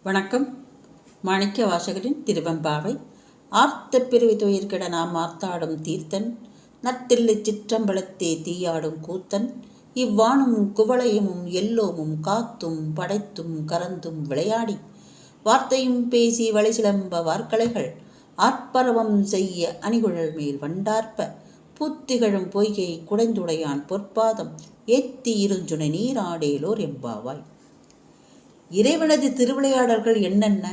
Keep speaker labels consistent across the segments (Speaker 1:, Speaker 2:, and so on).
Speaker 1: வணக்கம். மாணிக்க வாசகரின் திருவெம்பாவை. ஆர்த்த பிறவி துயிர்கெட நாம் ஆர்த்தாடும் தீர்த்தன், நத்தில்லை சிற்றம்பலத்தே தீயாடும் கூத்தன், இவ்வானும் குவளையமும் எல்லோமும் காத்தும் படைத்தும் கறந்தும் விளையாடி, வார்த்தையும் பேசி வளைசிலம்ப வார்கலைகள் ஆர்ப்பரவம் செய்ய அணிகுழல் மேல் வண்டார்ப்ப, பூத்திகழும் பொய்கை குடைந்துடையான் பொற்பாதம் ஏத்தி இருஞ்சுனை நீராடேலோர் எம்பாவாய். இறைவனது திருவிளையாடல்கள் என்னென்ன?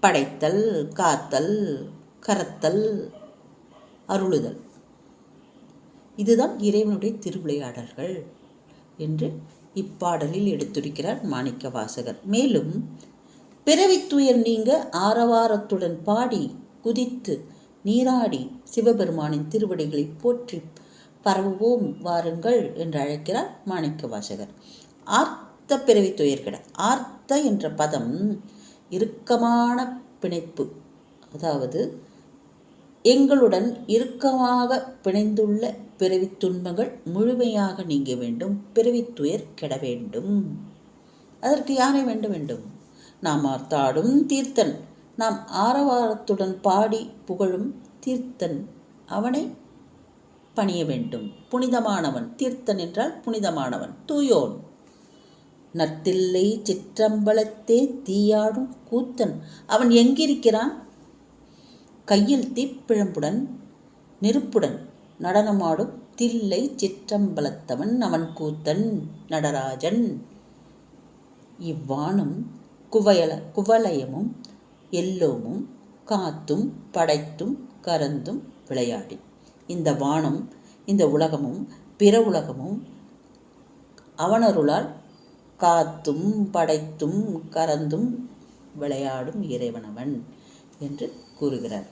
Speaker 1: படைத்தல், காத்தல், கரத்தல், அருளுதல். இதுதான் இறைவனுடைய திருவிளையாடல்கள் என்று இப்பாடலில் எடுத்துரைக்கிறார் மாணிக்க வாசகர். மேலும் பிறவித்துயர் நீங்க ஆரவாரத்துடன் பாடி குதித்து நீராடி சிவபெருமானின் திருவடிகளை போற்றி பரவுவோம் வாருங்கள் என்று அழைக்கிறார் மாணிக்க வாசகர். ஆர்த்த பிறவி துயர்கெட. ஆர்த்த என்ற பதம் இறுக்கமான பிணைப்பு, அதாவது எங்களுடன் இறுக்கமாக பிணைந்துள்ள பிறவி துன்பங்கள் முழுமையாக நீங்க வேண்டும், பிறவி துயர் கெட வேண்டும். அதற்கு யாரை வேண்டும்? நாம் ஆர்த்தாடும் தீர்த்தன், நாம் ஆரவாரத்துடன் பாடி புகழும் தீர்த்தன், அவனை பணிய வேண்டும். புனிதமானவன். தீர்த்தன் என்றால் புனிதமானவன், தூயோன். நத்தில்லை சிற்றம்பலத்தே தீயாடும் கூத்தன், அவன் எங்கிருக்கிறான்? கையில் தீப்பிழம்புடன் நெருப்புடன் நடனமாடும் தில்லை சிற்றம்பலத்தவன் அவன் கூத்தன், நடராஜன். இவ்வானும் குவலயமும் எல்லோமும் காத்தும் படைத்தும் கறந்தும் விளையாடி. இந்த வானும் இந்த உலகமும் பிற உலகமும் அவனருளால் காத்தும் படைத்தும் கறந்தும் விளையாடும் இறைவனவன் என்று கூறுகிறார்.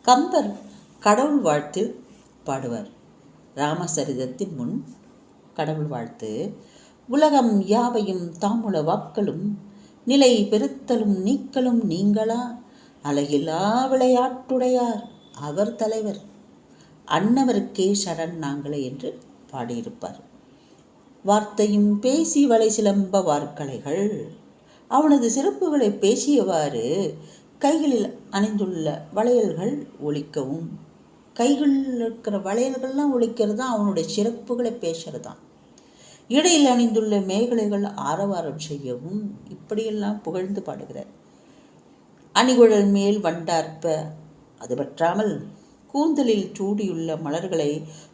Speaker 1: கம்பர் கடவுள் வாழ்த்தில் பாடுவார். ராமசரிதத்தின் முன் கடவுள் வாழ்த்து: உலகம் யாவையும் தாமுல வாக்களும் நிலை பெருத்தலும் நீக்கலும் நீங்களா அழகிலா விளையாட்டுடையார் அவர் தலைவர் அன்னவருக்கே சரண் நாங்களே என்று பாடியிருப்பார். வார்த்தையும் பேசி வளைசிலம்ப வார்கலைகள், அவனது சிறப்புகளை பேசியவாறு கைகளில் அணிந்துள்ள வளையல்கள் ஒலிக்கவும். கைகளில் இருக்கிற வளையல்கள்லாம் ஒலிக்கிறது தான் அவனுடைய சிறப்புகளை பேசுறது தான். இடையில் அணிந்துள்ள மேகலைகள் ஆரவாரம் செய்யவும். இப்படியெல்லாம் புகழ்ந்து பாடுகிறார். அணிகுழல் மேல் வண்டார்ப்ப, அது பற்றாமல் கூந்தலில் சூடியுள்ள மலர்களை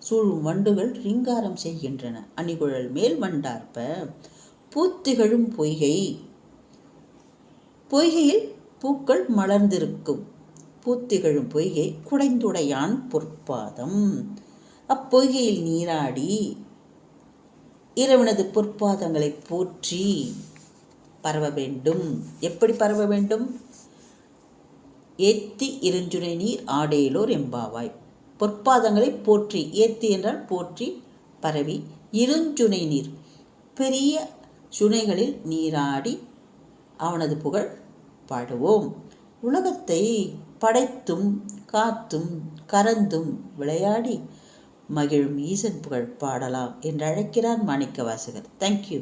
Speaker 1: சூழும் வண்டுகள் ரீங்காரம் செய்கின்றன. அணிகுழல் மேல் வண்டார்ப்ப, பூத்திகழும் பொய்கை, பொய்கையில் பூக்கள் மலர்ந்திருக்கும். பூத்திகழும் பொய்கை குடைந்துடையான் பொற்பாதம், அப்பொய்கையில் நீராடி இறைவனது பொற்பாதங்களை போற்றி பரவ வேண்டும். எப்படி பரவ வேண்டும்? ஏத்தி இருஞ்சுனை நீர் ஆடேலோர் எம்பாவாய். பொற்பாதங்களை போற்றி, ஏத்தி என்றால் போற்றி பரவி, இருஞ்சுனை நீர் பெரிய சுனைகளில் நீராடி அவனது புகழ் பாடுவோம். உலகத்தை படைத்தும் காத்தும் கறந்தும் விளையாடி மகிழும் ஈசன் புகழ் பாடலாம் என்று அழைக்கிறார் மாணிக்க வாசகர். தேங்க்யூ.